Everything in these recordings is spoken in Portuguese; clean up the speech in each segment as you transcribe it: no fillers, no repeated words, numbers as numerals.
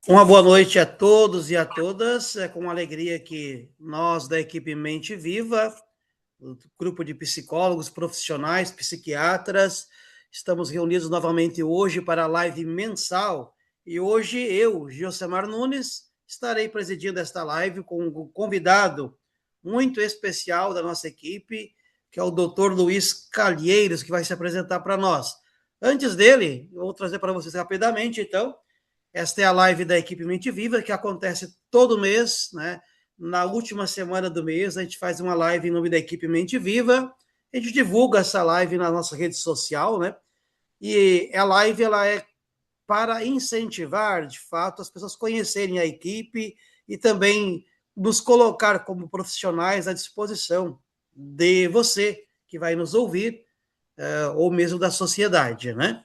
Uma boa noite a todos e a todas. É com alegria que nós, da equipe Mente Viva, o grupo de psicólogos, profissionais, psiquiatras, estamos reunidos novamente hoje para a live mensal. E hoje eu, Gilcemar Nunes, estarei presidindo esta live com um convidado muito especial da nossa equipe, que é o Dr. Luiz Calheiros, que vai se apresentar para nós. Antes dele, eu vou trazer para vocês rapidamente, então, esta é a live da equipe Mente Viva, que acontece todo mês, né? Na última semana do mês, a gente faz uma live em nome da equipe Mente Viva. A gente divulga essa live na nossa rede social, né? E a live ela é para incentivar, de fato, as pessoas conhecerem a equipe e também nos colocar como profissionais à disposição de você que vai nos ouvir, ou mesmo da sociedade, né?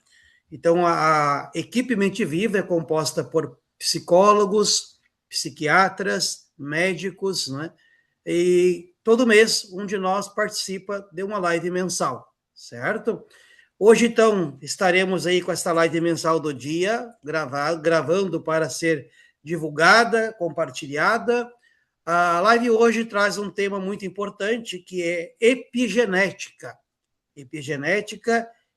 Então, a equipe Mente Viva é composta por psicólogos, psiquiatras, médicos, né? E todo mês um de nós participa de uma live mensal, certo? Hoje, então, estaremos aí com essa live mensal do dia, gravando para ser divulgada, compartilhada. A live hoje traz um tema muito importante, que é epigenética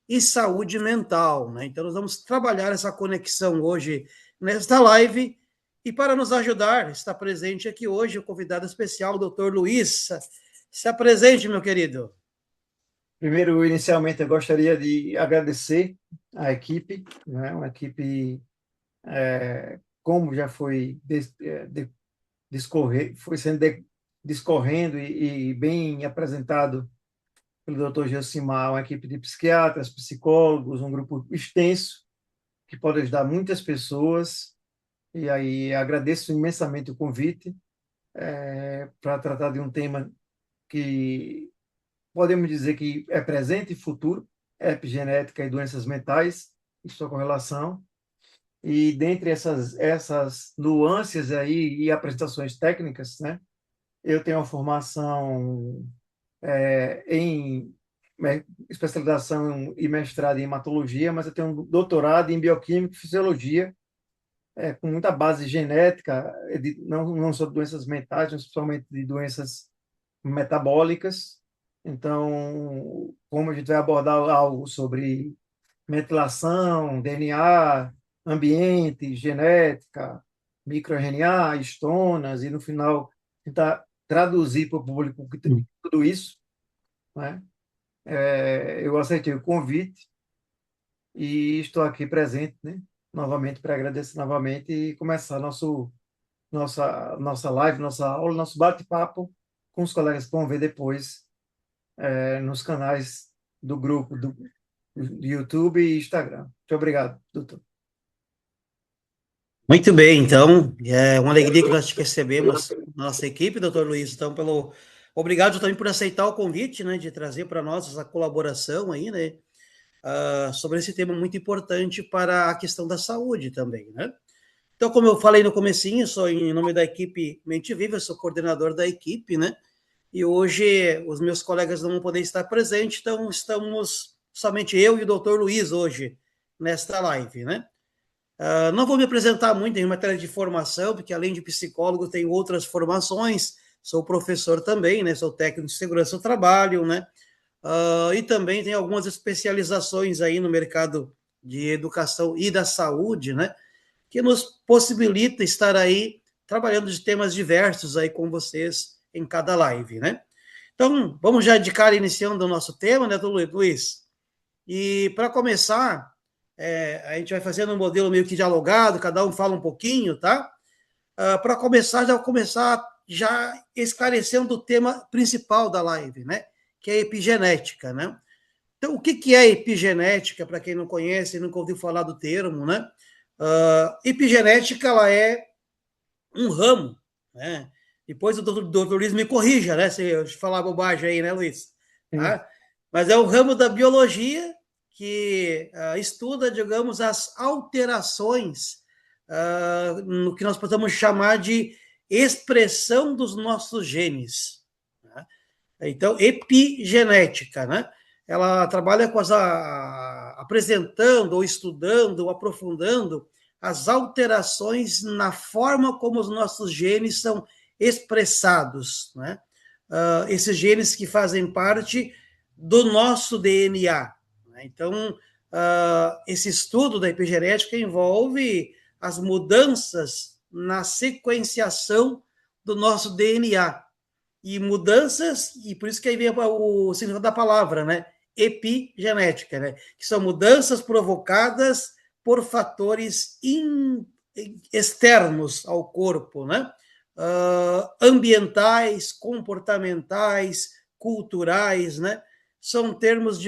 e saúde mental, né? Então, nós vamos trabalhar essa conexão hoje nesta live. E para nos ajudar, está presente aqui hoje o convidado especial, o doutor Luiz. Se apresente, meu querido. Primeiro, inicialmente, eu gostaria de agradecer à equipe, né? Uma equipe, como já foi foi sendo discorrendo e bem apresentado pelo Dr. Gelsimar, uma equipe de psiquiatras, psicólogos, um grupo extenso que pode ajudar muitas pessoas. E aí agradeço imensamente o convite para tratar de um tema que podemos dizer que é presente e futuro, epigenética e doenças mentais e sua correlação. E dentre essas nuances aí e apresentações técnicas, né, eu tenho uma formação em especialização e mestrado em hematologia, mas eu tenho um doutorado em bioquímica e fisiologia, com muita base genética, não só de doenças mentais, mas principalmente de doenças metabólicas. Então, como a gente vai abordar algo sobre metilação, DNA, ambiente, genética, microRNA, estonas, e no final tentar traduzir para o público tudo isso, né? Eu aceitei o convite e estou aqui presente, né? Novamente para agradecer novamente e começar nossa live, nossa aula, nosso bate-papo com os colegas que vão ver depois nos canais do grupo do YouTube e Instagram. Muito obrigado, doutor. Muito bem, então, é uma alegria que nós te recebemos na nossa equipe, doutor Luiz. Então, obrigado também por aceitar o convite, né, de trazer para nós essa colaboração aí, né, sobre esse tema muito importante para a questão da saúde também, né? Então, como eu falei no comecinho, sou em nome da equipe Mente Viva, sou coordenador da equipe, né? E hoje os meus colegas não vão poder estar presentes, então estamos somente eu e o doutor Luiz hoje nesta live, né? Não vou me apresentar muito em matéria de formação, porque além de psicólogo, tenho outras formações, sou professor também, né? Sou técnico de segurança do trabalho, né? E também tenho algumas especializações aí no mercado de educação e da saúde, né? Que nos possibilita estar aí trabalhando de temas diversos aí com vocês em cada live, né? Então, vamos já de cara iniciando o nosso tema, né, Luiz? E para começar, a gente vai fazendo um modelo meio que dialogado, cada um fala um pouquinho, tá? Para começar, já vou começar já esclarecendo o tema principal da live, né? Que é a epigenética, né? Então, o que que é epigenética, para quem não conhece, nunca ouviu falar do termo, né? Epigenética, ela é um ramo, né? Depois o doutor Luiz me corrija, né? Se eu falar bobagem aí, né, Luiz? Sim. Tá? Mas é um ramo da biologia que estuda, digamos, as alterações no que nós podemos chamar de expressão dos nossos genes. Né? Então, epigenética, né? Ela trabalha com apresentando, ou estudando, ou aprofundando as alterações na forma como os nossos genes são expressados, né? Esses genes que fazem parte do nosso DNA. Né? Então, esse estudo da epigenética envolve as mudanças na sequenciação do nosso DNA. E mudanças, e por isso que aí vem o significado da palavra, né? Epigenética, né? Que são mudanças provocadas por fatores externos ao corpo, né? Ambientais, comportamentais, culturais, né? São termos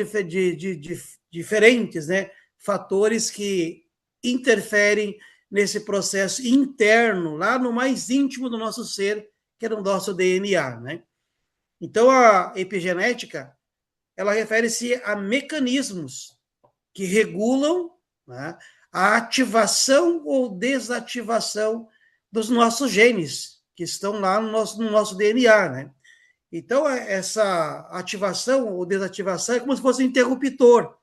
diferentes, né? Fatores que interferem nesse processo interno, lá no mais íntimo do nosso ser, que é no nosso DNA, né? Então, a epigenética, ela refere-se a mecanismos que regulam, né, a ativação ou desativação dos nossos genes, que estão lá no nosso DNA, né? Então, essa ativação ou desativação é como se fosse um interruptor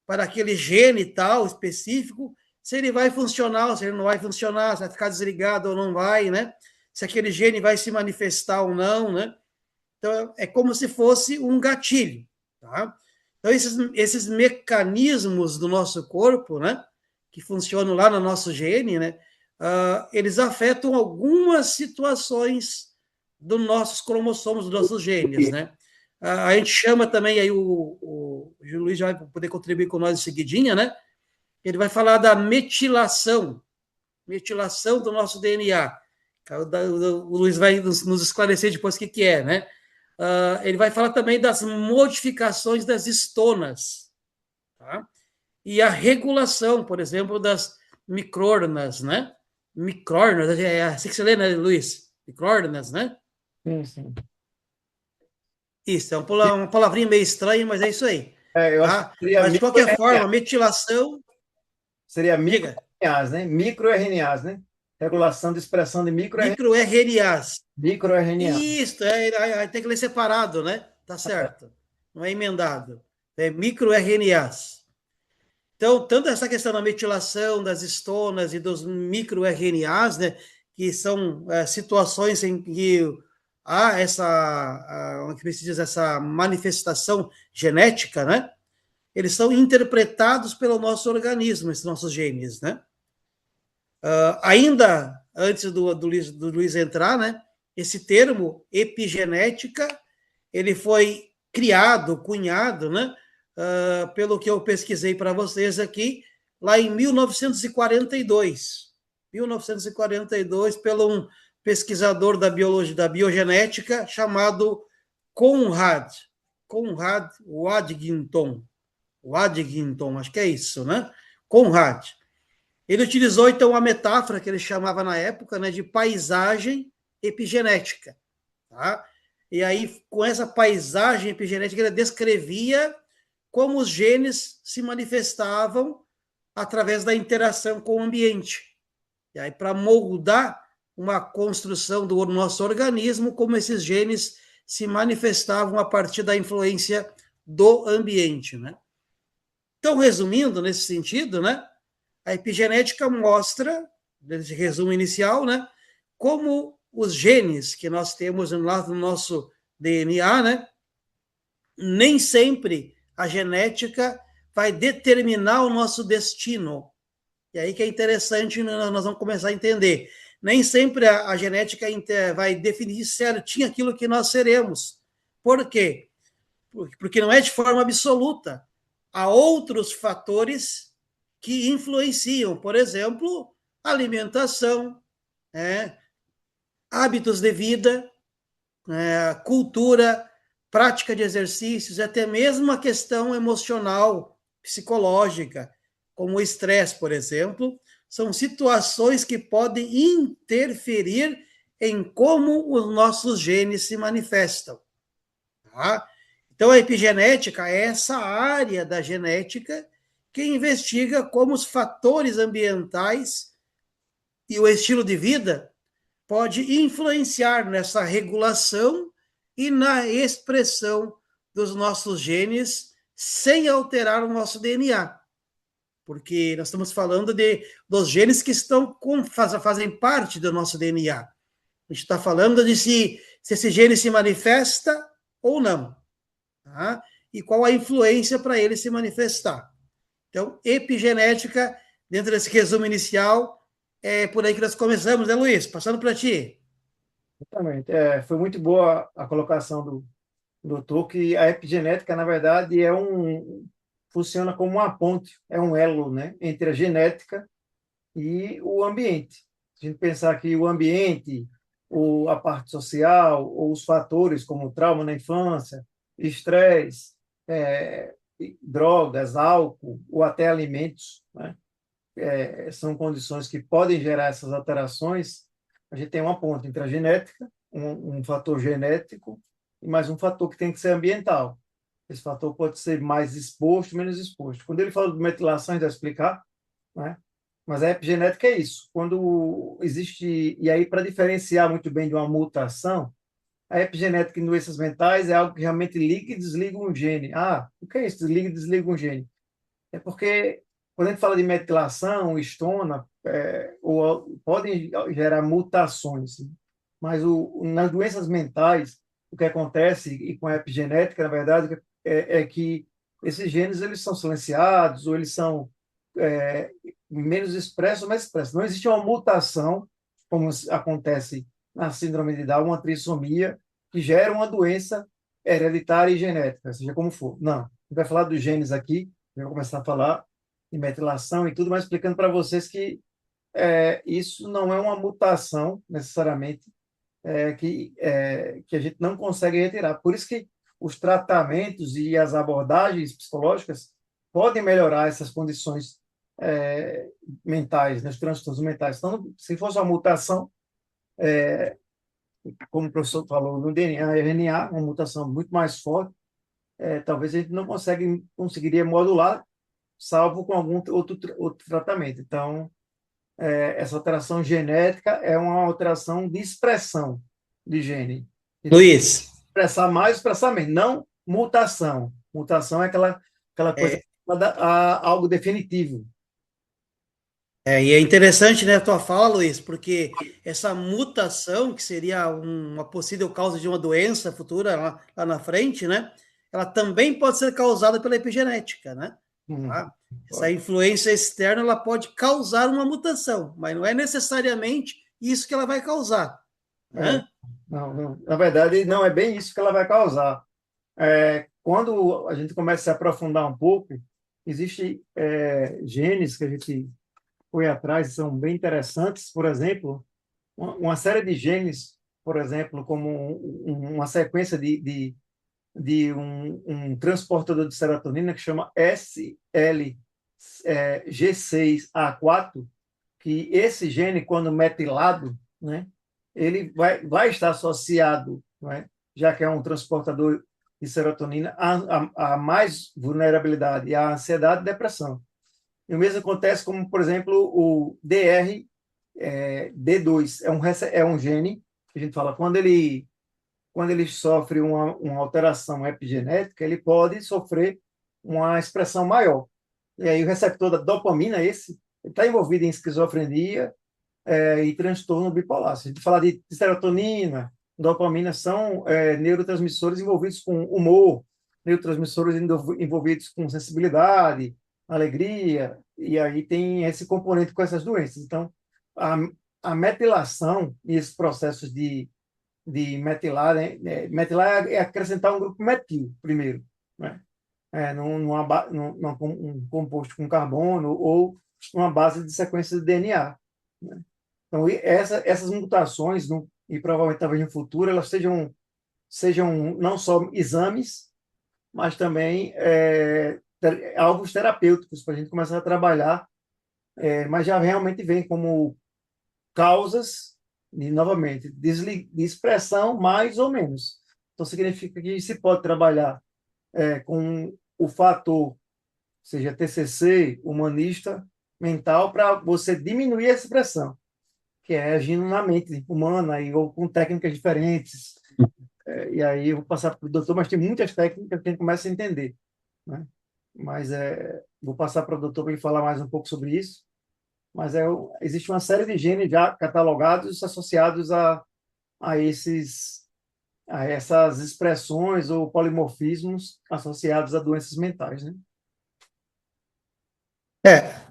para aquele gene tal específico, se ele vai funcionar, se ele não vai funcionar, se vai ficar desligado ou não vai, né? Se aquele gene vai se manifestar ou não, né? Então, é como se fosse um gatilho, tá? Então, esses mecanismos do nosso corpo, né, que funcionam lá no nosso gene, né, eles afetam algumas situações dos nossos cromossomos, dos nossos genes, né? A gente chama também, aí o Luiz já vai poder contribuir com nós em seguidinha, né? Ele vai falar da metilação do nosso DNA. O Luiz vai nos esclarecer depois o que é, né? Ele vai falar também das modificações das estonas, tá? E a regulação, por exemplo, das microornas, né? Microornas, é assim que você lê, né, Luiz? Microornas, né? Sim. Isso, é uma palavrinha meio estranha, mas é isso aí, Eu acho que tá? seria Mas, de micro qualquer forma, metilação... seria Diga. micro-RNAs, né? Micro-RNAs, né? Regulação de expressão de Micro-RNAs. micro-RNA. Isso, tem que ler separado, né? Tá certo. Não é emendado. É micro-RNAs. Então, tanto essa questão da metilação, das estonas e dos micro-RNAs, né, que são situações em que há como se diz, essa manifestação genética, né? Eles são interpretados pelo nosso organismo, esses nossos genes, né? Ainda antes do Luiz entrar, né? Esse termo epigenética, ele foi criado, cunhado, né? Pelo que eu pesquisei para vocês aqui, lá em 1942. 1942, pelo um pesquisador da biologia, da biogenética, chamado Conrad Waddington, acho que é isso, né? Conrad. Ele utilizou, então, uma metáfora que ele chamava na época, né, de paisagem epigenética. Tá? E aí, com essa paisagem epigenética, ele descrevia como os genes se manifestavam através da interação com o ambiente. E aí, para moldar uma construção do nosso organismo, como esses genes se manifestavam a partir da influência do ambiente, né? Então, resumindo nesse sentido, né, a epigenética mostra, nesse resumo inicial, né, como os genes que nós temos lá no nosso DNA, né, nem sempre a genética vai determinar o nosso destino. E aí que é interessante, nós vamos começar a entender. Nem sempre a genética vai definir certinho aquilo que nós seremos. Por quê? Porque não é de forma absoluta. Há outros fatores que influenciam, por exemplo, alimentação, hábitos de vida, cultura, prática de exercícios, até mesmo a questão emocional, psicológica, como o estresse, por exemplo, são situações que podem interferir em como os nossos genes se manifestam. Tá? Então, a epigenética é essa área da genética que investiga como os fatores ambientais e o estilo de vida pode influenciar nessa regulação e na expressão dos nossos genes sem alterar o nosso DNA. porque nós estamos falando dos genes que fazem parte do nosso DNA. A gente está falando de se esse gene se manifesta ou não, tá? E qual a influência para ele se manifestar. Então, epigenética, dentro desse resumo inicial, é por aí que nós começamos, né, Luiz? Passando para ti. Exatamente. Foi muito boa a colocação do doutor, que a epigenética, na verdade, funciona como uma ponte, é um elo, né, entre a genética e o ambiente. Se a gente pensar que o ambiente, ou a parte social, ou os fatores como trauma na infância, estresse, drogas, álcool, ou até alimentos, né, são condições que podem gerar essas alterações. A gente tem uma ponte entre a genética, um fator genético, e mais um fator que tem que ser ambiental. Esse fator pode ser mais exposto, menos exposto. Quando ele fala de metilação, ele vai explicar, né? Mas a epigenética é isso. Quando existe, e aí para diferenciar muito bem de uma mutação, a epigenética em doenças mentais é algo que realmente liga e desliga um gene. Ah, o que é isso? Desliga e desliga um gene. É porque quando a gente fala de metilação, estona, podem gerar mutações, né? Mas nas doenças mentais, o que acontece, e com a epigenética, na verdade, é que esses genes eles são silenciados, ou eles são é, menos expressos, mais expressos. Não existe uma mutação, como acontece na síndrome de Down, uma trissomia, que gera uma doença hereditária e genética, seja como for. Não. A gente vai falar dos genes aqui, eu vou começar a falar de metilação e tudo, mas explicando para vocês que isso não é uma mutação, necessariamente, que a gente não consegue retirar. Por isso que os tratamentos e as abordagens psicológicas podem melhorar essas condições mentais, né, os transtornos mentais. Então, se fosse uma mutação, como o professor falou, no DNA e RNA, uma mutação muito mais forte, talvez a gente não conseguiria modular, salvo com algum outro tratamento. Então, essa alteração genética é uma alteração de expressão de gene. Luiz, Expressar mais, expressar menos, não mutação. Mutação é aquela coisa é, a algo definitivo. e é interessante, né, a tua fala, Luiz, porque essa mutação, que seria uma possível causa de uma doença futura lá na frente, né, ela também pode ser causada pela epigenética, né? Tá? Essa Pode. influência externa, ela pode causar uma mutação, mas não é necessariamente isso que ela vai causar, É, né? não, não. Na verdade, não é bem isso que ela vai causar. Quando a gente começa a se aprofundar um pouco, existem genes que a gente foi atrás e são bem interessantes. Por exemplo, uma série de genes, por exemplo, como uma sequência de um transportador de serotonina que chama SLG6A4, que esse gene, quando metilado, né, ele vai estar associado, né, já que é um transportador de serotonina, a mais vulnerabilidade à ansiedade e depressão. E o mesmo acontece como, por exemplo, o D2, é um gene que a gente fala, quando ele sofre uma alteração epigenética, ele pode sofrer uma expressão maior. E aí o receptor da dopamina, esse, está envolvido em esquizofrenia e transtorno bipolar. Se a gente falar de serotonina, dopamina, são neurotransmissores envolvidos com humor, neurotransmissores envolvidos com sensibilidade, alegria, e aí tem esse componente com essas doenças. Então, a, a metilação e esses processos de metilar, né? Metilar é acrescentar um grupo metil, primeiro, né? Um composto com carbono ou uma base de sequência de DNA, né? Então, essas mutações, e provavelmente talvez no futuro, elas sejam não só exames, mas também alvos terapêuticos para a gente começar a trabalhar, mas já realmente vem como causas, e, novamente, de expressão mais ou menos. Então, significa que se pode trabalhar com o fator, seja TCC, humanista, mental, para você diminuir a expressão, que é agindo na mente humana ou com técnicas diferentes. E aí eu vou passar para o doutor, mas tem muitas técnicas que a gente começa a entender, né? mas vou passar para o doutor para ele falar mais um pouco sobre isso. Mas existe uma série de genes já catalogados associados a a essas expressões ou polimorfismos associados a doenças mentais, né?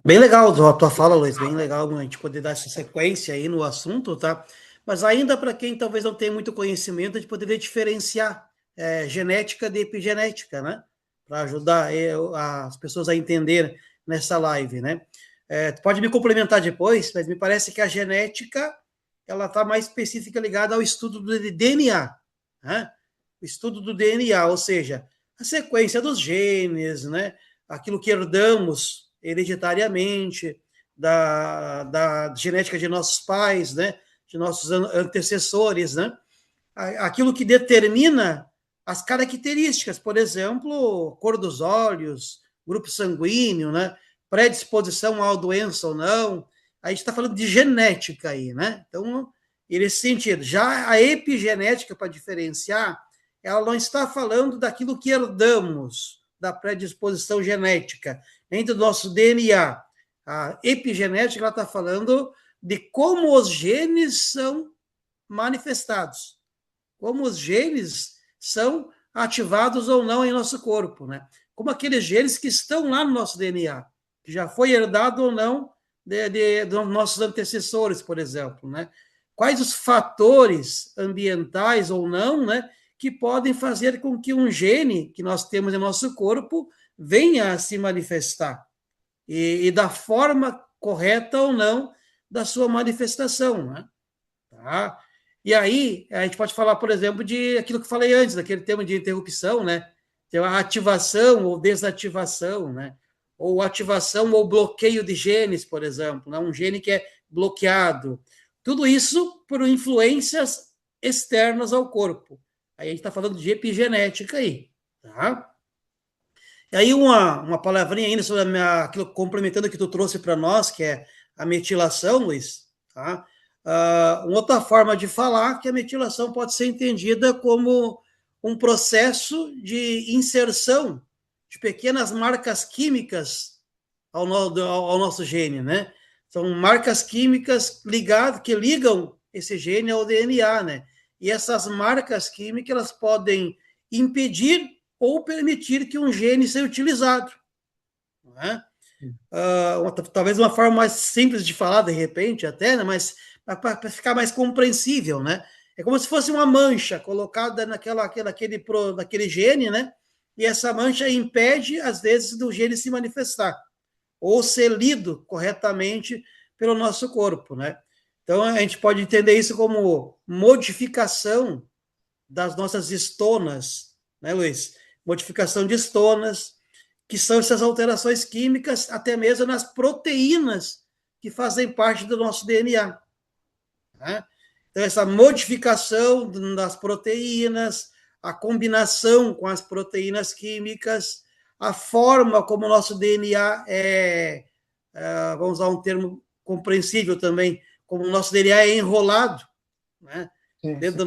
Bem legal a tua fala, Luiz, bem legal a gente poder dar essa sequência aí no assunto, tá? Mas ainda para quem talvez não tenha muito conhecimento, a gente poderia diferenciar genética de epigenética, né? Para ajudar as pessoas a entender nessa live, né? Tu pode me complementar depois, mas me parece que a genética ela está mais específica ligada ao estudo do DNA, né? O estudo do DNA, ou seja, a sequência dos genes, né? Aquilo que herdamos hereditariamente da genética de nossos pais, né? De nossos antecessores, né? Aquilo que determina as características, por exemplo, cor dos olhos, grupo sanguíneo, né? Predisposição à doença ou não. A gente está falando de genética aí, né? Então, nesse sentido, já a epigenética, para diferenciar, ela não está falando daquilo que herdamos, da predisposição genética, nem do nosso DNA. A epigenética, ela está falando de como os genes são manifestados, como os genes são ativados ou não em nosso corpo, né? Como aqueles genes que estão lá no nosso DNA, que já foi herdado ou não dos nossos antecessores, por exemplo, né? Quais os fatores ambientais ou não, né, que podem fazer com que um gene que nós temos em nosso corpo venha a se manifestar e da forma correta ou não da sua manifestação, né? Tá? E aí, a gente pode falar, por exemplo, de aquilo que eu falei antes, daquele termo de interrupção, né? Tem a ativação ou desativação, né? Ou ativação ou bloqueio de genes, por exemplo, né? Um gene que é bloqueado. Tudo isso por influências externas ao corpo. Aí a gente está falando de epigenética aí, tá? E aí uma palavrinha ainda sobre aquilo, complementando o que tu trouxe para nós, que é a metilação, Luiz, tá? Uma outra forma de falar que a metilação pode ser entendida como um processo de inserção de pequenas marcas químicas ao nosso gene, né? São marcas químicas ligadas que ligam esse gene ao DNA, né? E essas marcas químicas elas podem impedir ou permitir que um gene seja utilizado, né? Talvez uma forma mais simples de falar, de repente, até, né? Mas para ficar mais compreensível, né? É como se fosse uma mancha colocada naquele gene, né? E essa mancha impede, às vezes, do gene se manifestar ou ser lido corretamente pelo nosso corpo, né? Então, a gente pode entender isso como modificação das nossas estonas, né, Luiz? Modificação de estonas, que são essas alterações químicas, até mesmo nas proteínas que fazem parte do nosso DNA. Né? Então, essa modificação das proteínas, a combinação com as proteínas químicas, a forma como o nosso DNA vamos usar um termo compreensível também, como o nosso DNA é enrolado, né? Sim, Dentro sim.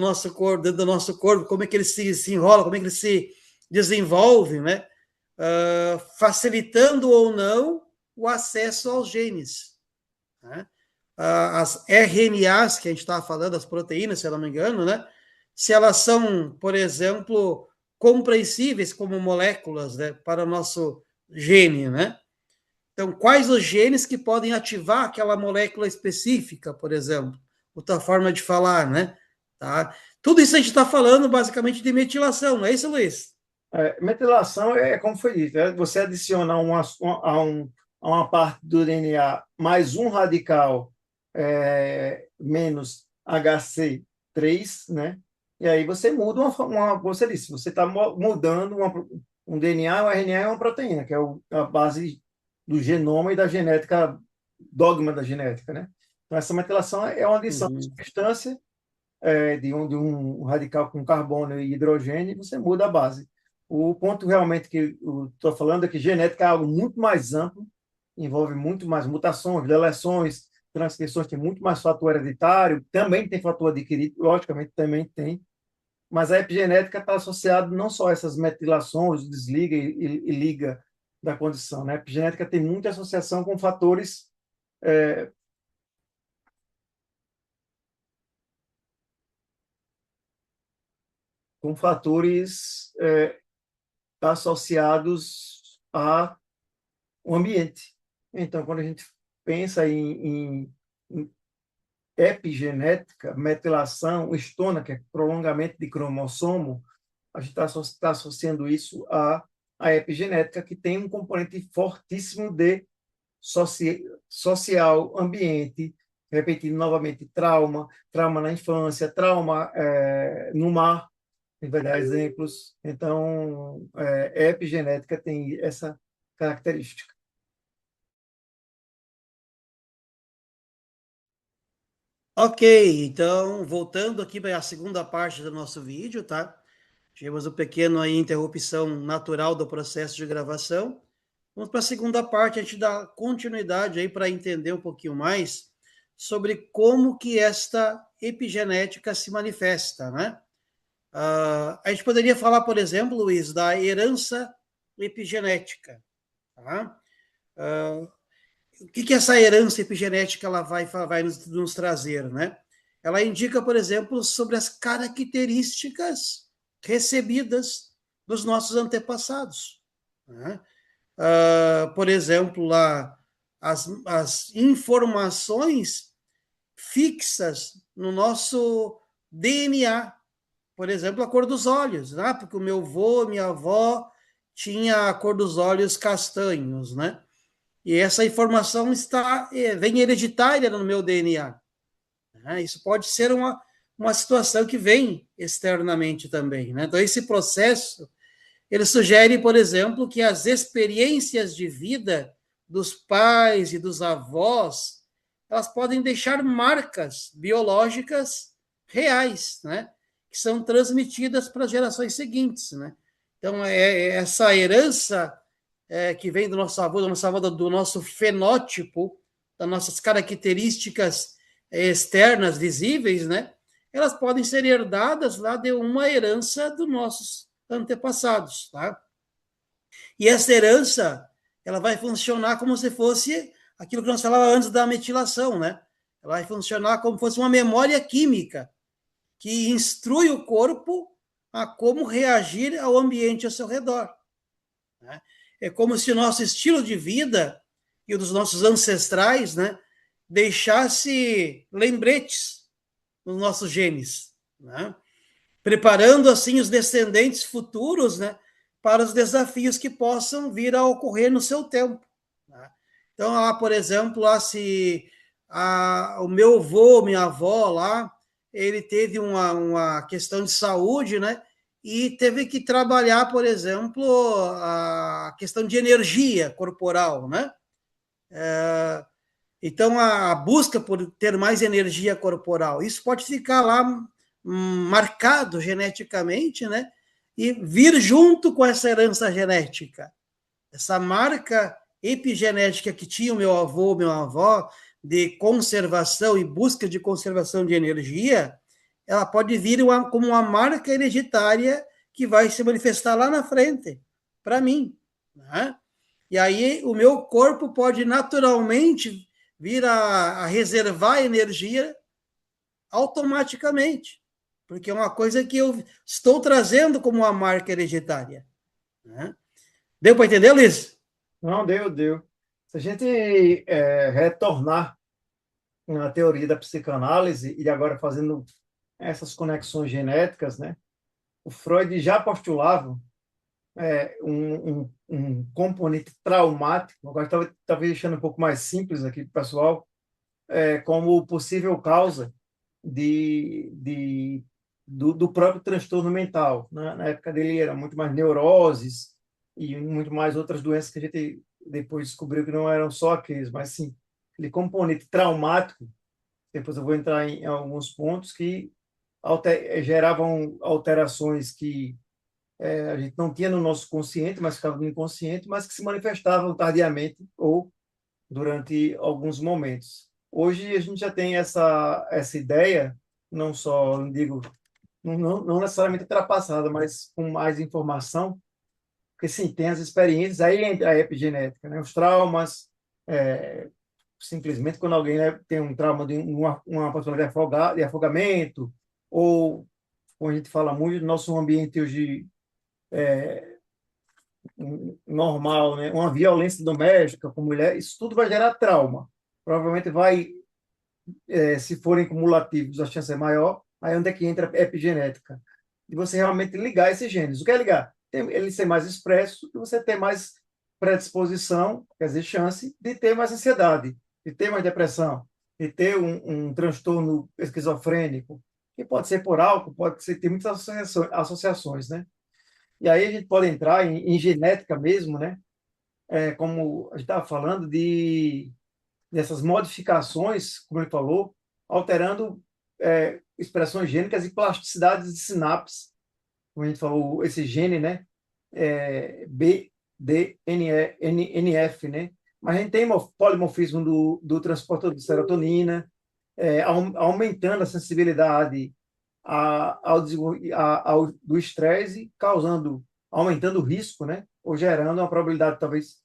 do nosso corpo, como é que ele se enrola, como é que ele se desenvolve, né? Facilitando ou não o acesso aos genes, né? As RNAs que a gente estava falando, as proteínas, se eu não me engano, né? Se elas são, por exemplo, compreensíveis como moléculas, né, para o nosso gene, né? Então, quais os genes que podem ativar aquela molécula específica, por exemplo? Outra forma de falar, né? Tá? Tudo isso a gente está falando basicamente de metilação, não é isso, Luiz? Metilação como foi dito, você adiciona a uma parte do DNA mais um radical menos HC3, né? E aí você muda você disse, você está mudando um DNA, um RNA é uma proteína, que é a base do genoma e da genética, dogma da genética, né? Então, essa metilação é uma adição de Uhum. substância de um radical com carbono e hidrogênio, e você muda a base. O ponto realmente que eu estou falando é que genética é algo muito mais amplo, envolve muito mais mutações, deleções, transcrições, tem muito mais fator hereditário, também tem fator adquirido, logicamente também tem, mas a epigenética está associada não só a essas metilações, desliga e liga da condição, né? A epigenética tem muita associação com fatores é, associados ao ambiente. Então, quando a gente pensa em epigenética, metilação, estona, que é prolongamento de cromossomo, a gente está associando isso à epigenética, que tem um componente fortíssimo de social, ambiente, repetindo novamente, trauma na infância, trauma no mar, tem vai dar exemplos. Então, epigenética tem essa característica. Ok, então, voltando aqui para a segunda parte do nosso vídeo, tá? Tivemos uma pequena interrupção natural do processo de gravação. Vamos para a segunda parte, a gente dá continuidade aí para entender um pouquinho mais sobre como que esta epigenética se manifesta, né? A gente poderia falar, por exemplo, Luiz, da herança epigenética, tá? O que essa herança epigenética ela vai nos trazer, né? Ela indica, por exemplo, sobre as características recebidas dos nossos antepassados, né? Por exemplo, lá, as informações fixas no nosso DNA, por exemplo, a cor dos olhos, né? Porque o meu avô, minha avó tinha a cor dos olhos castanhos, né? E essa informação vem hereditária no meu DNA. Né? Isso pode ser uma situação que vem externamente também. Né? Então, esse processo, ele sugere, por exemplo, que as experiências de vida dos pais e dos avós, elas podem deixar marcas biológicas reais, né? Que são transmitidas para as gerações seguintes. Né? Então, essa herança que vem do nosso avô, do nosso fenótipo, das nossas características externas visíveis, né? Elas podem ser herdadas lá de uma herança dos nossos antepassados, tá? E essa herança, ela vai funcionar como se fosse aquilo que nós falávamos antes da metilação, né? Ela vai funcionar como se fosse uma memória química que instrui o corpo a como reagir ao ambiente ao seu redor. Né? É como se o nosso estilo de vida e o dos nossos ancestrais, né, deixasse lembretes nos nossos genes, né? Preparando assim os descendentes futuros, né, para os desafios que possam vir a ocorrer no seu tempo. Né? Então, por exemplo, se o meu avô, minha avó lá, ele teve uma questão de saúde, né? E teve que trabalhar, por exemplo, a questão de energia corporal, né? Então, a busca por ter mais energia corporal, isso pode ficar lá marcado geneticamente, né? E vir junto com essa herança genética. Essa marca epigenética que tinha o meu avô, minha avó, de conservação e busca de conservação de energia, ela pode vir como uma marca hereditária que vai se manifestar lá na frente, para mim. Né? E aí o meu corpo pode naturalmente vir a reservar energia automaticamente, porque é uma coisa que eu estou trazendo como uma marca hereditária. Né? Deu para entender, Luiz? Não, deu. Se a gente retornar na teoria da psicanálise e agora fazendo essas conexões genéticas, né? O Freud já postulava um componente traumático, agora talvez deixando um pouco mais simples aqui para o pessoal, como possível causa do próprio transtorno mental. Né? Na época dele era muito mais neuroses e muito mais outras doenças que a gente depois descobriu que não eram só aqueles, mas sim aquele componente traumático. Depois eu vou entrar em alguns pontos que geravam alterações que a gente não tinha no nosso consciente, mas ficavam no inconsciente, mas que se manifestavam tardiamente ou durante alguns momentos. Hoje a gente já tem essa ideia, não só, não digo, não necessariamente ultrapassada, mas com mais informação, Porque, sim, tem as experiências, aí entra a epigenética, né? Os traumas, é, simplesmente quando alguém, né, tem um trauma de uma possibilidade de afogamento, ou, como a gente fala muito, no nosso ambiente hoje normal, né? Uma violência doméstica com mulher, isso tudo vai gerar trauma. Provavelmente vai, se forem cumulativos, a chance é maior. Aí onde é que entra a epigenética? De você realmente ligar esses genes. O que é ligar? Ele ser mais expresso e você ter mais predisposição, quer dizer, chance de ter mais ansiedade, de ter mais depressão, de ter um transtorno esquizofrênico, que pode ser por álcool, pode ser, tem muitas associações, né? E aí a gente pode entrar em genética mesmo, né? Como a gente estava falando, dessas modificações, como ele falou, alterando expressões gênicas e plasticidades de sinapses, como a gente falou, esse gene, né? BDNF, né? Mas a gente tem polimorfismo do transportador de serotonina, aumentando a sensibilidade do estresse, aumentando o risco, né? Ou gerando uma probabilidade talvez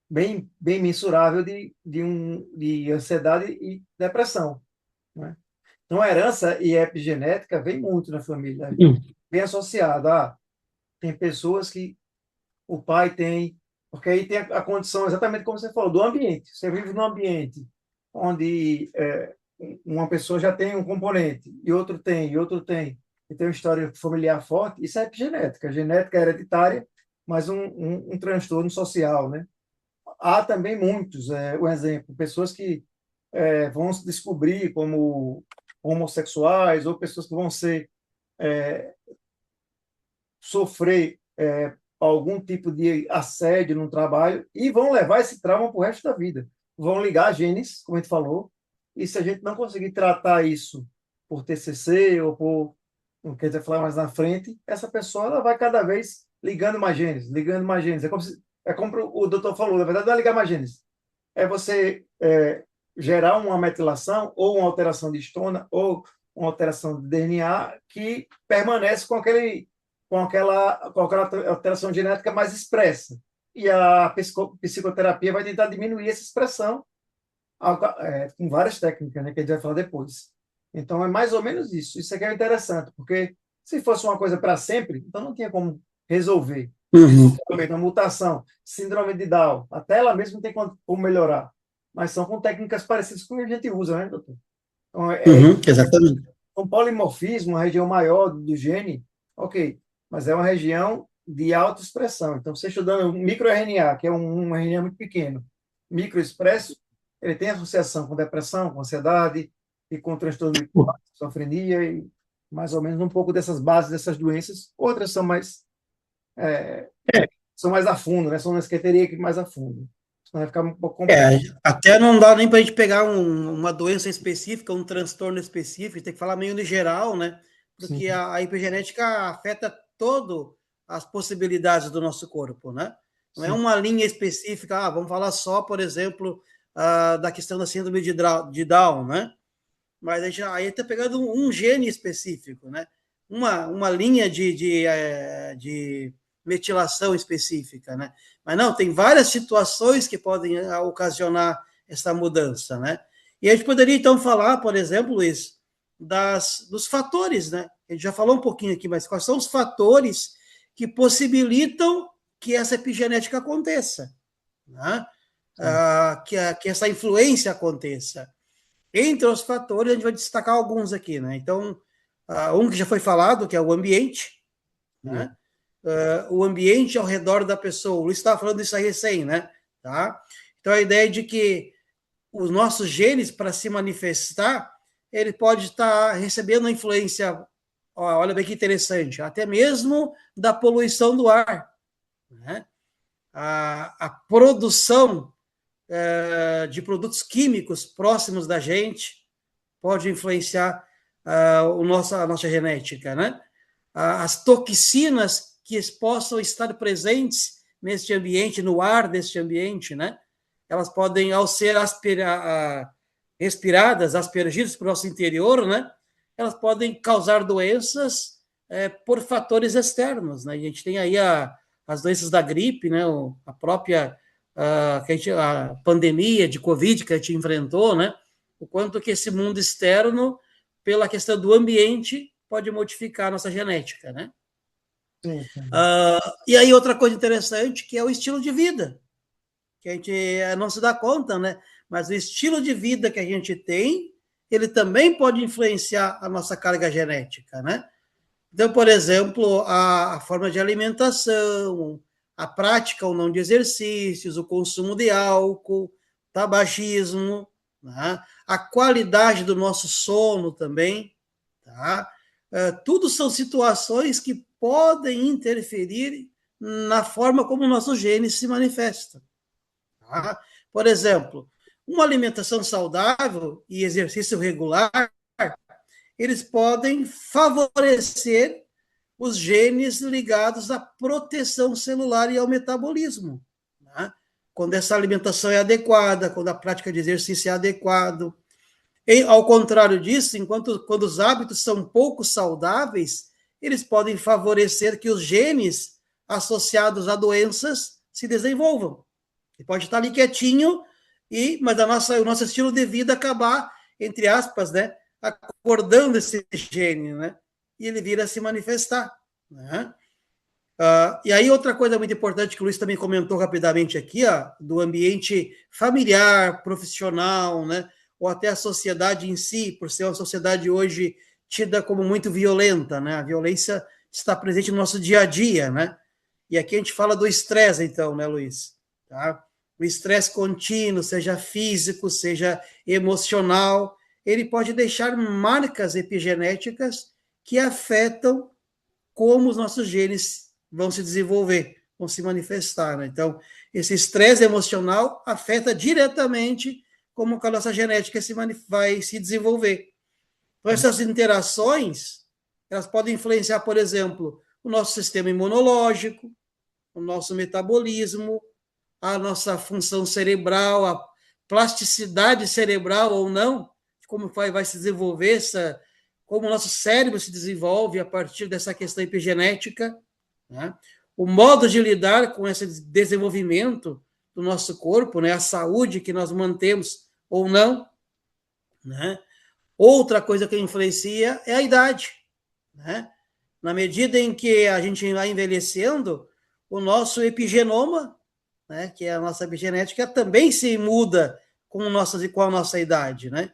bem mensurável de ansiedade e depressão, né? Então, a herança e a epigenética vem muito na família, bem associada. Tem pessoas que o pai tem, porque aí tem a condição, exatamente como você falou, do ambiente. Você vive num ambiente onde uma pessoa já tem um componente, e outro tem, e tem uma história familiar forte, isso é epigenética, genética hereditária, mas um transtorno social, né? Há também muitos, um exemplo, pessoas que vão se descobrir como homossexuais, ou pessoas que vão sofrer algum tipo de assédio no trabalho e vão levar esse trauma para o resto da vida. Vão ligar genes, como a gente falou, e se a gente não conseguir tratar isso por TCC ou por, não quer dizer falar mais na frente, essa pessoa ela vai cada vez ligando mais genes, ligando mais genes. É como o doutor falou, na verdade não é ligar mais genes, é você gerar uma metilação ou uma alteração de histona ou uma alteração de DNA que permanece com aquela alteração genética mais expressa. E a psicoterapia vai tentar diminuir essa expressão com várias técnicas, né, que a gente vai falar depois. Então, é mais ou menos isso. Isso aqui é interessante, porque se fosse uma coisa para sempre, então não tinha como resolver. Uhum. Uma mutação, síndrome de Down, até ela mesma não tem como melhorar. Mas são com técnicas parecidas com o que a gente usa, né, doutor? Então, Exatamente. um polimorfismo, uma região maior do gene, ok, mas é uma região de alta expressão. Então, você estudando o microRNA, que é um RNA muito pequeno, microexpresso, ele tem associação com depressão, com ansiedade e com transtorno bipolar, esquizofrenia e mais ou menos um pouco dessas bases dessas doenças. Outras é, são mais a fundo, né? São nas que teria que ir mais a fundo. Senão vai ficar um pouco complexo. Até não dá nem para a gente pegar uma doença específica, um transtorno específico, tem que falar meio no geral, né? Sim, Porque a epigenética afeta todas as possibilidades do nosso corpo, né? Não é sim. uma linha específica, vamos falar só, por exemplo, da questão da síndrome de Down, né? Mas aí está pegando um gene específico, né? Uma linha de metilação específica, né? Mas não, tem várias situações que podem ocasionar essa mudança, né? E a gente poderia, então, falar, por exemplo, Luiz, dos fatores, né? A gente já falou um pouquinho aqui, mas quais são os fatores que possibilitam que essa epigenética aconteça, né? Que essa influência aconteça. Entre os fatores, a gente vai destacar alguns aqui, né? Então, um que já foi falado, que é o ambiente, né? O ambiente ao redor da pessoa. O Luiz estava falando isso aí recém, né? Tá? Então, a ideia de que os nossos genes, para se manifestar, ele pode estar recebendo a influência, olha bem que interessante, até mesmo da poluição do ar, né? A produção de produtos químicos próximos da gente pode influenciar a nossa genética, né? As toxinas que possam estar presentes neste ambiente, no ar deste ambiente, né? Elas podem, ao ser respiradas, aspergidas para o nosso interior, né? Elas podem causar doenças por fatores externos, né? A gente tem aí as doenças da gripe, né, a própria a pandemia de Covid que a gente enfrentou, né, o quanto que esse mundo externo, pela questão do ambiente, pode modificar a nossa genética, né? Sim, sim. E aí outra coisa interessante que é o estilo de vida, que a gente não se dá conta, né? Mas o estilo de vida que a gente tem, ele também pode influenciar a nossa carga genética, né? Então, por exemplo, a forma de alimentação, a prática ou não de exercícios, o consumo de álcool, tabagismo, né? A qualidade do nosso sono também, tá? Tudo são situações que podem interferir na forma como nossos genes se manifestam. Tá? Por exemplo, uma alimentação saudável e exercício regular, eles podem favorecer os genes ligados à proteção celular e ao metabolismo. Né? Quando essa alimentação é adequada, quando a prática de exercício é adequada. Ao contrário disso, quando os hábitos são pouco saudáveis, eles podem favorecer que os genes associados a doenças se desenvolvam. Ele pode estar ali quietinho, mas o nosso estilo de vida acabar, entre aspas, né, acordando esse gene, né? E ele vir a se manifestar. Né? E aí, outra coisa muito importante que o Luiz também comentou rapidamente aqui, do ambiente familiar, profissional, né? Ou até a sociedade em si, por ser uma sociedade hoje tida como muito violenta, né? A violência está presente no nosso dia a dia, né? E aqui a gente fala do estresse, então, né, Luiz? Tá? O estresse contínuo, seja físico, seja emocional, ele pode deixar marcas epigenéticas que afetam como os nossos genes vão se desenvolver, vão se manifestar. Né? Então, esse estresse emocional afeta diretamente como a nossa genética vai se desenvolver. Então, essas interações, elas podem influenciar, por exemplo, o nosso sistema imunológico, o nosso metabolismo, a nossa função cerebral, a plasticidade cerebral ou não, como vai se desenvolver como o nosso cérebro se desenvolve a partir dessa questão epigenética, né? O modo de lidar com esse desenvolvimento do nosso corpo, né? A saúde que nós mantemos ou não, né? Outra coisa que influencia é a idade, né? Na medida em que a gente vai envelhecendo, o nosso epigenoma, né, que é a nossa epigenética, também se muda com a nossa idade, né?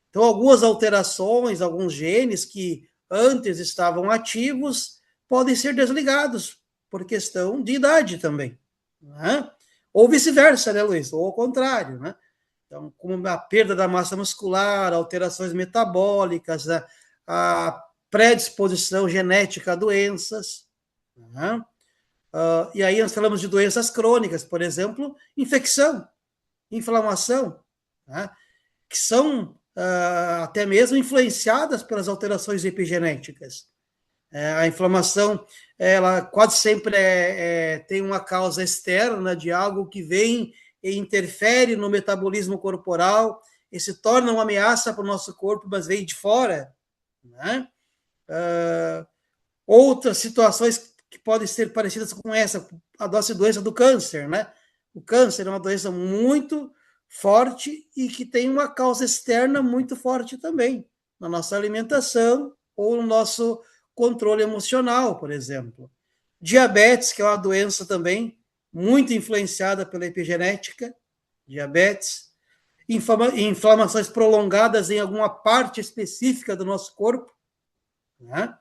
Então, algumas alterações, alguns genes que antes estavam ativos, podem ser desligados por questão de idade também, né? Ou vice-versa, né, Luiz? Ou ao contrário, né? Então, como a perda da massa muscular, alterações metabólicas, a predisposição genética a doenças, né? E aí nós falamos de doenças crônicas, por exemplo, infecção, inflamação, né? Que são até mesmo influenciadas pelas alterações epigenéticas. A inflamação, ela quase sempre tem uma causa externa de algo que vem e interfere no metabolismo corporal e se torna uma ameaça para o nosso corpo, mas vem de fora. Né? Outras situações que podem ser parecidas com essa, a nossa doença do câncer, né? O câncer é uma doença muito forte e que tem uma causa externa muito forte também, na nossa alimentação ou no nosso controle emocional, por exemplo. Diabetes, que é uma doença também muito influenciada pela epigenética, diabetes, inflamações prolongadas em alguma parte específica do nosso corpo, né?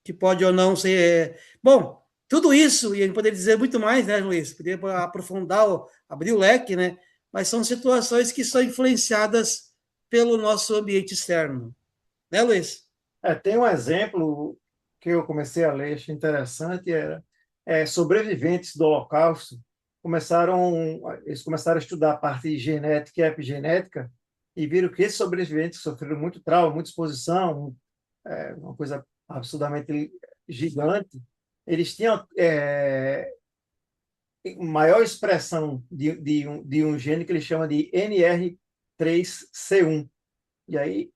Que pode ou não ser. Bom, tudo isso, e a gente poderia dizer muito mais, né, Luiz? Poderia aprofundar, abrir o leque, né? Mas são situações que são influenciadas pelo nosso ambiente externo. Né, Luiz? Tem um exemplo que eu comecei a ler, achei interessante, sobreviventes do Holocausto eles começaram a estudar a parte genética e epigenética e viram que esses sobreviventes sofreram muito trauma, muita exposição, uma coisa absurdamente gigante. Eles tinham maior expressão de um gene que eles chamam de NR3C1. E aí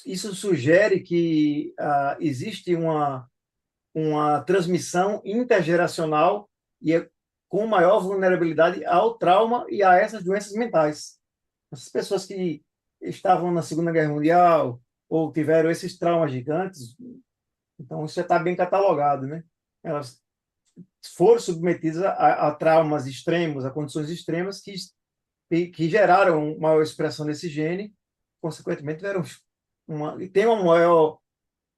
isso sugere que existe uma transmissão intergeracional e é com maior vulnerabilidade ao trauma e a essas doenças mentais. Essas pessoas que estavam na Segunda Guerra Mundial ou tiveram esses traumas gigantes, então isso já está bem catalogado, né? Elas foram submetidas a traumas extremos, a condições extremas que geraram maior expressão desse gene, consequentemente tiveram tem uma maior,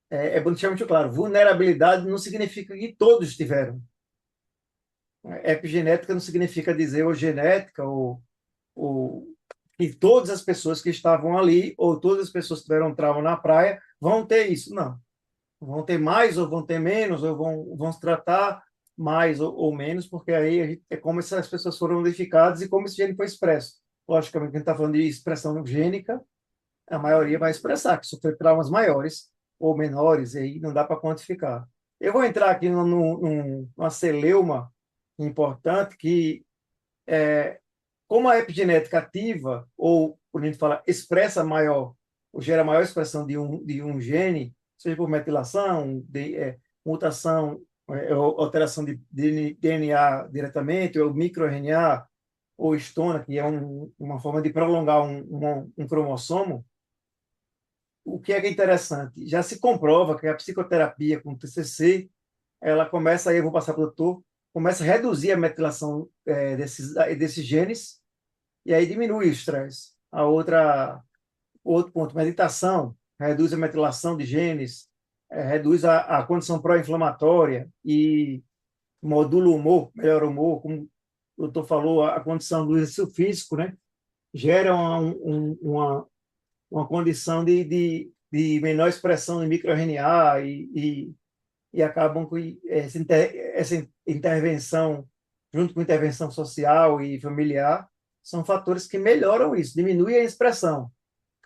é bom deixar muito claro, vulnerabilidade não significa que todos tiveram. Epigenética não significa dizer ou genética ou que todas as pessoas que estavam ali ou todas as pessoas que tiveram trauma na praia vão ter isso. Não. Vão ter mais ou vão ter menos, ou vão se tratar mais ou menos, porque aí é como essas pessoas foram modificadas e como esse gene foi expresso. Logicamente, quando a gente está falando de expressão gênica, a maioria vai expressar que sofreu traumas maiores ou menores, e aí não dá para quantificar. Eu vou entrar aqui numa celeuma importante que, como a epigenética ativa, ou, quando a gente fala, expressa maior, ou gera maior expressão de um gene, seja por metilação, mutação, alteração de DNA diretamente, ou microRNA, ou histona, que é uma forma de prolongar um cromossomo. O que é interessante? Já se comprova que a psicoterapia com TCC, ela começa, aí eu vou passar para o doutor, começa a reduzir a metilação desses genes, e aí diminui o estresse. Outro ponto, meditação, reduz a metilação de genes, reduz a condição pró-inflamatória e modula o humor, melhora o humor, como o doutor falou, a condição do exercício físico, né? Gera uma condição de menor expressão de microRNA e acabam com essa intervenção, junto com intervenção social e familiar, são fatores que melhoram isso, diminuem a expressão.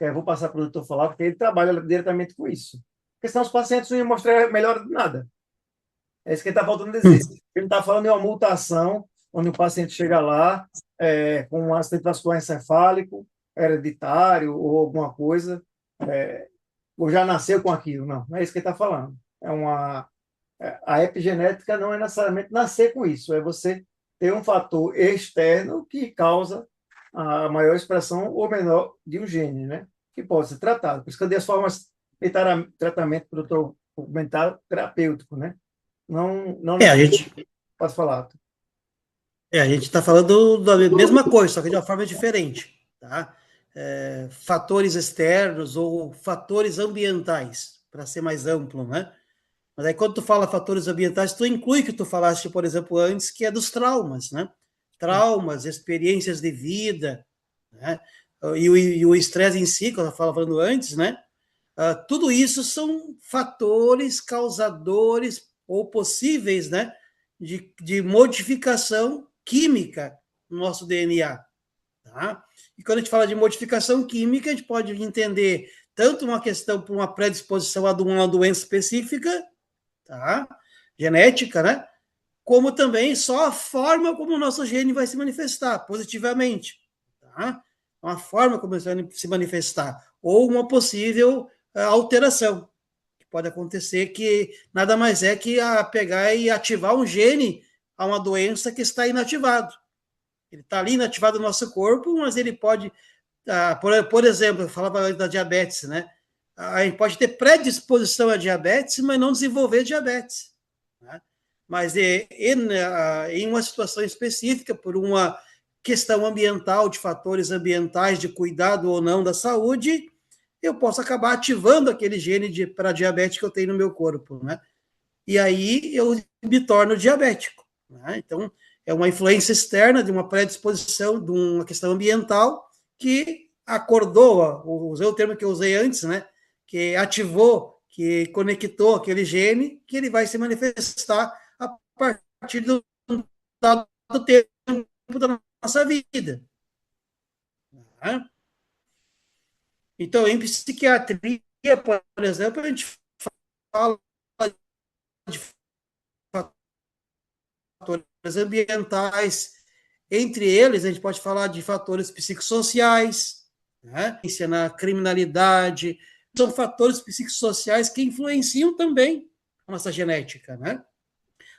Eu vou passar para o doutor falar, porque ele trabalha diretamente com isso. Porque senão os pacientes não iam mostrar melhor nada. É isso que ele está faltando dizer. Ele está falando de uma mutação, onde o paciente chega lá com um acidente vascular encefálico, hereditário ou alguma coisa, ou já nasceu com aquilo. Não é isso que ele está falando. A epigenética não é necessariamente nascer com isso, é você ter um fator externo que causa a maior expressão ou menor de um gene, né? Que pode ser tratado. Por isso que eu dei as formas de tratamento para o doutor comentário terapêutico, né? Não A gente posso falar. a gente está falando da mesma coisa, só que de uma forma diferente, tá? Fatores externos ou fatores ambientais, para ser mais amplo, né? Mas aí quando tu fala fatores ambientais, tu inclui que tu falaste, por exemplo, antes, que é dos traumas, né? Traumas, experiências de vida, né? E o estresse em si, que eu estava falando antes, né? Tudo isso são fatores causadores ou possíveis, né? De modificação química no nosso DNA, tá? E quando a gente fala de modificação química, a gente pode entender tanto uma questão por uma predisposição a uma doença específica, tá? Genética, né? Como também só a forma como o nosso gene vai se manifestar positivamente, tá? Uma forma como ele vai se manifestar, ou uma possível alteração, que pode acontecer, que nada mais é que pegar e ativar um gene a uma doença que está inativado. Ele está ali inativado no nosso corpo, mas ele pode, por exemplo, eu falava da diabetes, né? A gente pode ter predisposição à diabetes, mas não desenvolver diabetes, né? Mas em uma situação específica, por uma questão ambiental, de fatores ambientais, de cuidado ou não da saúde, eu posso acabar ativando aquele gene para diabetes que eu tenho no meu corpo, né? E aí eu me torno diabético, né? Então, é uma influência externa de uma predisposição, de uma questão ambiental que acordou, usei o termo que eu usei antes, né? Que ativou, que conectou aquele gene, que ele vai se manifestar a partir do dado tempo da nossa vida, né? Então, em psiquiatria, por exemplo, a gente fala de fatores ambientais, entre eles a gente pode falar de fatores psicossociais, né? Na criminalidade, são fatores psicossociais que influenciam também a nossa genética, né?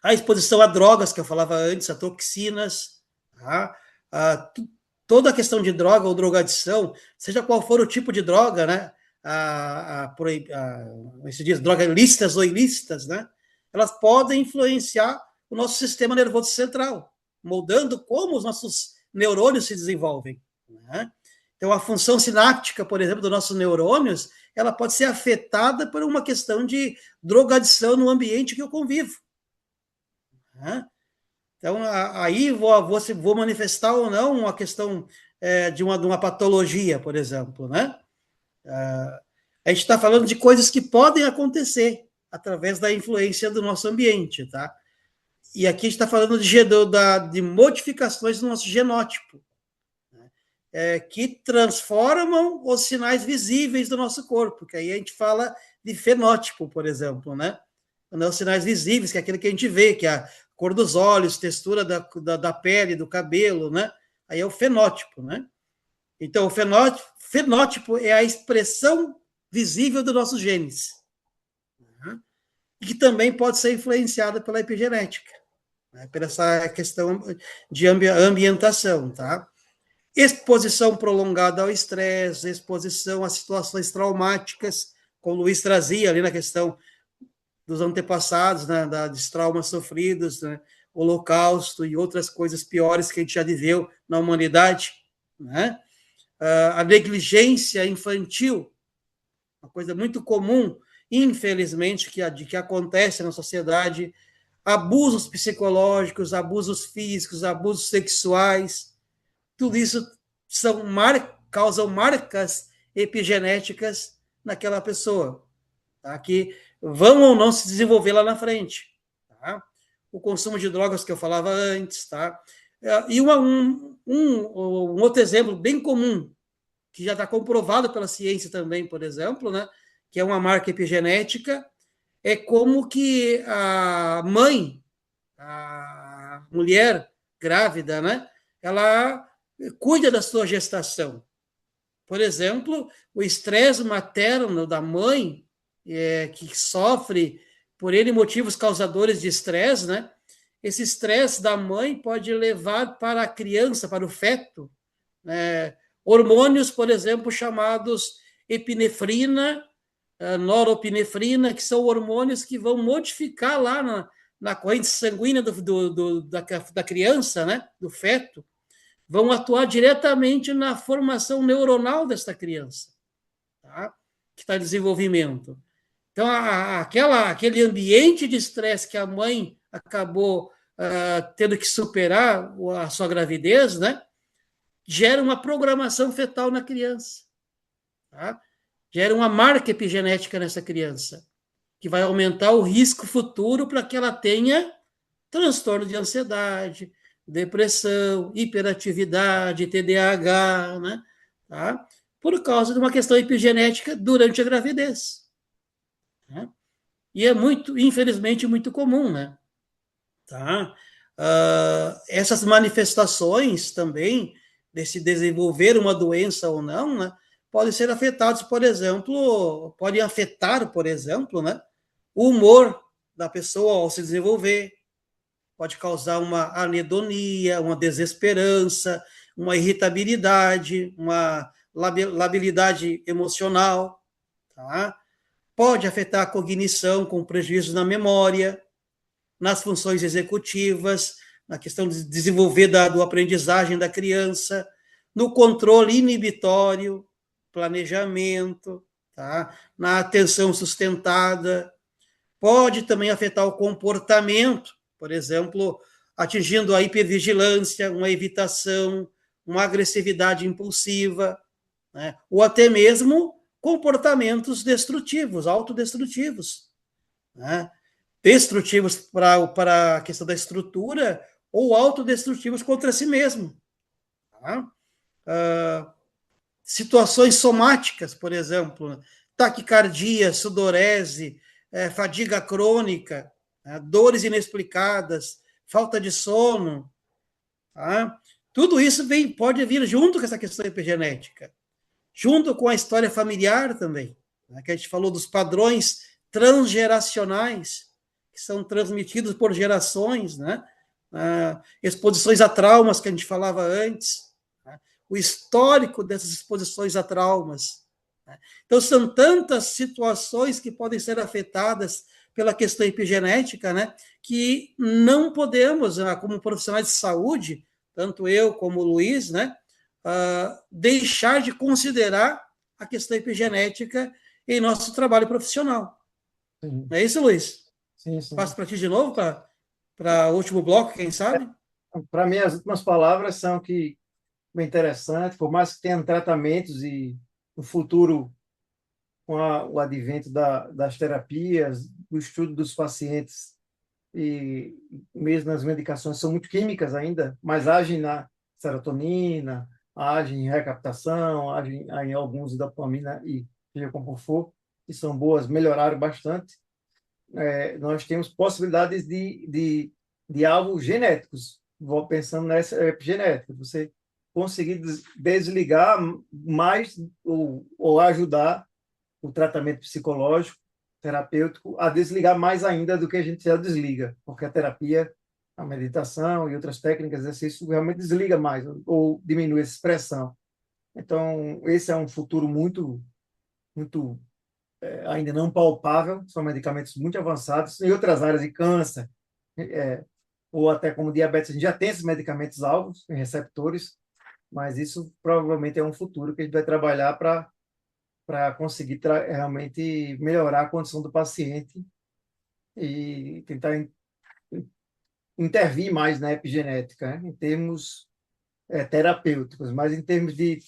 A exposição a drogas, que eu falava antes, a toxinas, tá? Toda a questão de droga ou drogadição, seja qual for o tipo de droga, né? Se diz, drogas lícitas ou ilícitas, né? Elas podem influenciar o nosso sistema nervoso central, moldando como os nossos neurônios se desenvolvem, né? Então, a função sináptica, por exemplo, dos nossos neurônios, ela pode ser afetada por uma questão de drogadição no ambiente que eu convivo, né? Então, aí vou manifestar ou não uma questão de uma patologia, por exemplo, né? A gente está falando de coisas que podem acontecer através da influência do nosso ambiente, tá? E aqui a gente está falando de modificações do nosso genótipo, né? Que transformam os sinais visíveis do nosso corpo, que aí a gente fala de fenótipo, por exemplo, né? Não, os sinais visíveis, que é aquilo que a gente vê, que é a cor dos olhos, textura da pele, do cabelo, né? Aí é o fenótipo, né? Então, o fenótipo é a expressão visível dos nossos genes, né? E que também pode ser influenciada pela epigenética, né? Por essa questão de ambientação, tá? Exposição prolongada ao estresse, exposição a situações traumáticas, como o Luiz trazia ali na questão dos antepassados, né, dos traumas sofridos, né, Holocausto e outras coisas piores que a gente já viveu na humanidade, né? A negligência infantil, uma coisa muito comum, infelizmente, que acontece na sociedade, abusos psicológicos, abusos físicos, abusos sexuais, tudo isso causam marcas epigenéticas naquela pessoa, tá? Que vão ou não se desenvolver lá na frente, tá? O consumo de drogas que eu falava antes, tá? E um outro exemplo bem comum, que já está comprovado pela ciência também, por exemplo, né? Que é uma marca epigenética, é como que a mãe, a mulher grávida, né? Ela cuida da sua gestação. Por exemplo, o estresse materno da mãe, que sofre por N motivos causadores de estresse, né? Esse estresse da mãe pode levar para a criança, para o feto, né, hormônios, por exemplo, chamados epinefrina, noropinefrina, que são hormônios que vão modificar lá na corrente sanguínea da criança, né, do feto, vão atuar diretamente na formação neuronal desta criança, tá? Que está em desenvolvimento. Então, aquele ambiente de estresse que a mãe acabou tendo que superar a sua gravidez, né, gera uma programação fetal na criança, tá? Gera uma marca epigenética nessa criança, que vai aumentar o risco futuro para que ela tenha transtorno de ansiedade, depressão, hiperatividade, TDAH, né? Tá? Por causa de uma questão epigenética durante a gravidez, né? E é muito, infelizmente, muito comum, né? Tá? Essas manifestações também, de se desenvolver uma doença ou não, né, podem ser afetados, podem afetar, por exemplo, né, o humor da pessoa ao se desenvolver, pode causar uma anedonia, uma desesperança, uma irritabilidade, uma labilidade emocional, tá? Pode afetar a cognição com prejuízo na memória, nas funções executivas, na questão de desenvolver do aprendizagem da criança, no controle inibitório, planejamento, tá? Na atenção sustentada. Pode também afetar o comportamento, por exemplo, atingindo a hipervigilância, uma evitação, uma agressividade impulsiva, né? Ou até mesmo comportamentos destrutivos, autodestrutivos, né? Destrutivos para a questão da estrutura ou autodestrutivos contra si mesmo, tá? Situações somáticas, por exemplo, taquicardia, sudorese, fadiga crônica, dores inexplicadas, falta de sono, tá? Tudo isso pode vir junto com essa questão epigenética, junto com a história familiar também, né, que a gente falou dos padrões transgeracionais, que são transmitidos por gerações, né? Exposições a traumas que a gente falava antes, né? O histórico dessas exposições a traumas, né? Então, são tantas situações que podem ser afetadas pela questão epigenética, né? Que não podemos, como profissionais de saúde, tanto eu como o Luiz, né? Deixar de considerar a questão epigenética em nosso trabalho profissional. Sim, Não é isso, Luiz? sim, sim. Passo para ti de novo, para o último bloco, quem sabe? Para mim, as últimas palavras são que bem interessante, por mais que tenha tratamentos e no futuro, com o advento das terapias, do estudo dos pacientes e mesmo as medicações são muito químicas ainda, mas agem na serotonina, agem em recaptação, agem em alguns dopamina e seja como for, que são boas, melhoraram bastante. Nós temos possibilidades de alvos genéticos. Vou pensando nessa epigenética, você conseguir desligar mais ou ajudar o tratamento psicológico, terapêutico, a desligar mais ainda do que a gente já desliga, porque a terapia, a meditação e outras técnicas, exercício realmente desliga mais ou diminui essa expressão. Então, esse é um futuro muito ainda não palpável, são medicamentos muito avançados. Em outras áreas de câncer, é, ou até como diabetes, a gente já tem esses medicamentos alvos, em receptores, mas isso provavelmente é um futuro que a gente vai trabalhar para conseguir realmente melhorar a condição do paciente e tentar intervir mais na epigenética, né, em termos terapêuticos, mas em termos de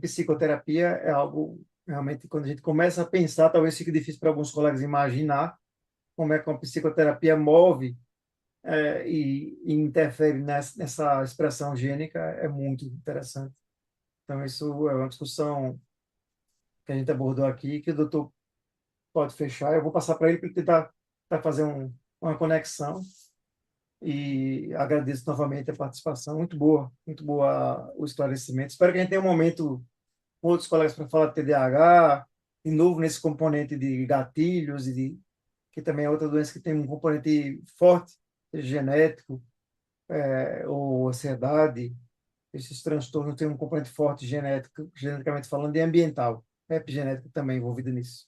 psicoterapia é algo realmente, quando a gente começa a pensar, talvez fique difícil para alguns colegas imaginar como é que uma psicoterapia move e interfere nessa expressão gênica, é muito interessante. Então, isso é uma discussão que a gente abordou aqui, que o doutor pode fechar. Eu vou passar para ele para ele tentar fazer uma conexão e agradeço novamente a participação. Muito boa o esclarecimento. Espero que a gente tenha um momento com outros colegas para falar de TDAH, de novo nesse componente de gatilhos, que também é outra doença que tem um componente forte, seja genético, ou ansiedade. Esses transtornos têm um componente forte genético, geneticamente falando, e ambiental. Epigenética também envolvida nisso.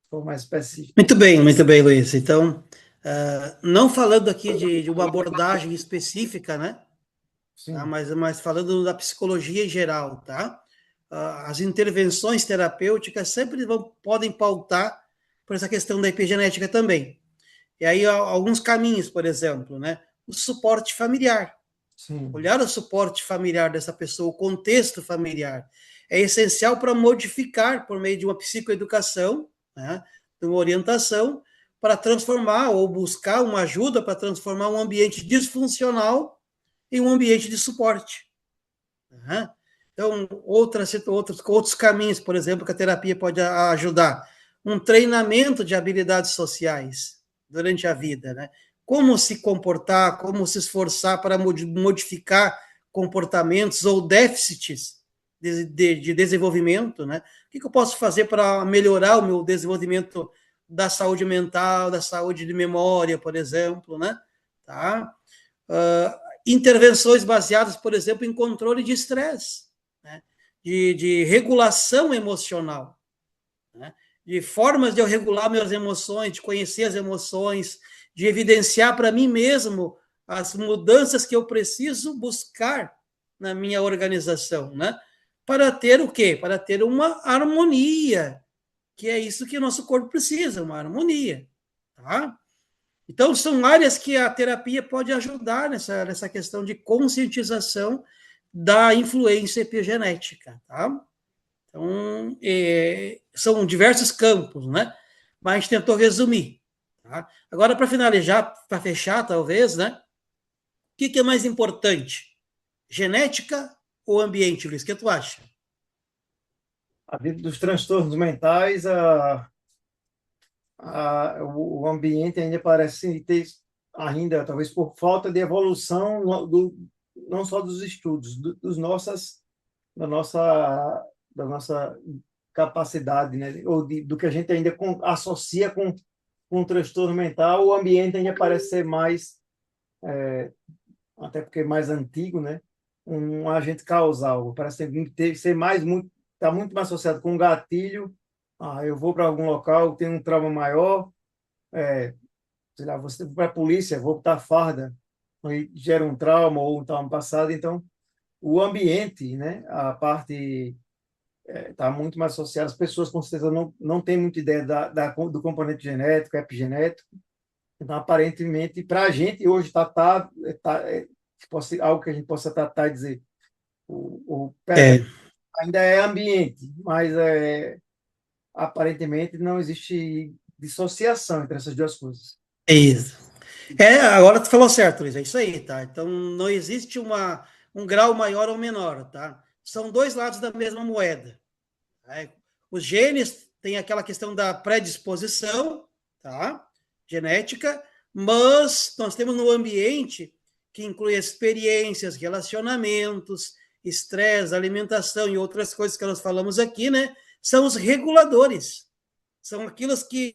Se for mais específico. Muito bem, Luiz. Então, não falando aqui de uma abordagem específica, né? Tá? Sim, Mas falando da psicologia em geral, tá? As intervenções terapêuticas sempre podem pautar por essa questão da epigenética também. E aí, alguns caminhos, por exemplo, né? O suporte familiar. sim, Olhar o suporte familiar dessa pessoa, o contexto familiar, é essencial para modificar, por meio de uma psicoeducação, né, de uma orientação, para transformar ou buscar uma ajuda para transformar um ambiente disfuncional em um ambiente de suporte. Né? Então, outros caminhos, por exemplo, que a terapia pode ajudar. Um treinamento de habilidades sociais durante a vida, né? Como se comportar, como se esforçar para modificar comportamentos ou déficits de desenvolvimento, né? O que eu posso fazer para melhorar o meu desenvolvimento da saúde mental, da saúde de memória, por exemplo, né? Tá? Intervenções baseadas, por exemplo, em controle de estresse, né? de regulação emocional, né? De formas de eu regular minhas emoções, de conhecer as emoções, de evidenciar para mim mesmo as mudanças que eu preciso buscar na minha organização, né? Para ter o quê? Para ter uma harmonia, que é isso que o nosso corpo precisa, uma harmonia, tá? Então, são áreas que a terapia pode ajudar nessa questão de conscientização da influência epigenética, tá? Então, são diversos campos, né? Mas a gente tentou resumir. Tá? Agora, para finalizar, para fechar, talvez, né? O que é mais importante? Genética ou ambiente, Luiz? O que tu acha? dentro dos transtornos mentais, o ambiente ainda parece ter, ainda, talvez por falta de evolução, não só dos estudos, da nossa, da nossa capacidade, né? Ou do que a gente ainda associa com transtorno mental, o ambiente ainda parece ser mais, até porque é mais antigo, né? Um agente causal. Parece ser mais muito, está muito mais associado com um gatilho. Ah, eu vou para algum local, tenho um trauma maior, sei lá, você vai para a polícia, vou botar farda, aí gera um trauma ou um trauma passado. Então, o ambiente, né? A parte está muito mais associada. As pessoas com certeza não têm muita ideia do componente genético, epigenético. Então, aparentemente, para a gente hoje algo que a gente possa tratar e dizer, É, ainda é ambiente, mas aparentemente não existe dissociação entre essas duas coisas. é isso. Agora tu falou certo, Luiz, é isso aí, tá? Então não existe um grau maior ou menor, tá? São dois lados da mesma moeda. Tá? Os genes têm aquela questão da predisposição, tá? Genética, mas nós temos no ambiente que inclui experiências, relacionamentos, estresse, alimentação e outras coisas que nós falamos aqui, né? São os reguladores, são aquilo que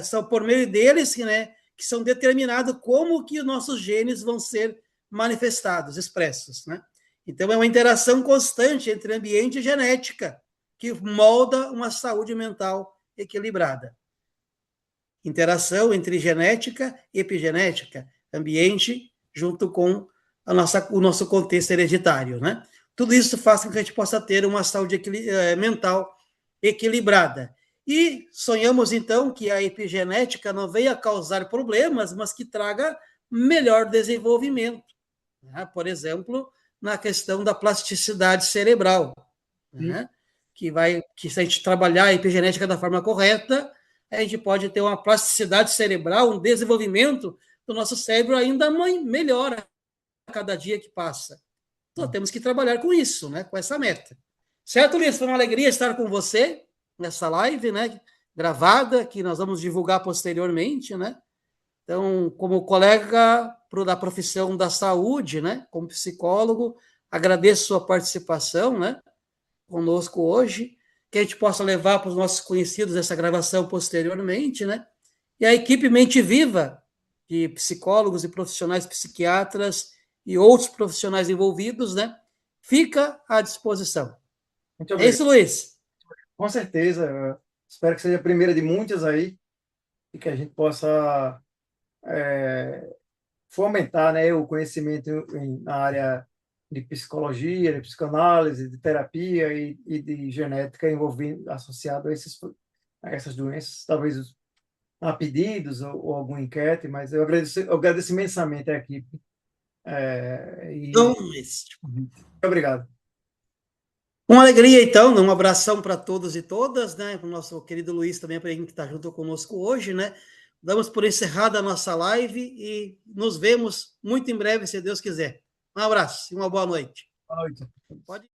são por meio deles, né, que são determinados como que os nossos genes vão ser manifestados, expressos, né? Então é uma interação constante entre ambiente e genética que molda uma saúde mental equilibrada. Interação entre genética e epigenética, ambiente junto com o nosso contexto hereditário, né? Tudo isso faz com que a gente possa ter uma saúde mental equilibrada. E sonhamos, então, que a epigenética não venha causar problemas, mas que traga melhor desenvolvimento. Né? Por exemplo, na questão da plasticidade cerebral, né? Que se a gente trabalhar a epigenética da forma correta, a gente pode ter uma plasticidade cerebral, um desenvolvimento do nosso cérebro ainda melhor a cada dia que passa. Então, temos que trabalhar com isso, né? Com essa meta. Certo, Luiz? Foi uma alegria estar com você nessa live, né? Gravada, que nós vamos divulgar posteriormente, né? Então, como colega da profissão da saúde, né? Como psicólogo, agradeço sua participação, né? Conosco hoje, que a gente possa levar para os nossos conhecidos essa gravação posteriormente, né? E a equipe Mente Viva, de psicólogos e profissionais psiquiatras e outros profissionais envolvidos, né? Fica à disposição. Muito É obrigado. isso, Luiz. Com certeza. Espero que seja a primeira de muitas aí e que a gente possa fomentar, né, o conhecimento na área de psicologia, de psicanálise, de terapia e de genética envolvendo associado a essas doenças, talvez a pedidos ou alguma enquete, mas eu agradeço imensamente a equipe Então, e Luiz, muito obrigado. uma alegria, então, né? Um abração para todos e todas, né? Para o nosso querido Luiz também, para ele que está junto conosco hoje, né? Damos por encerrada a nossa live e nos vemos muito em breve, se Deus quiser. Um abraço e uma boa noite. Boa noite. Pode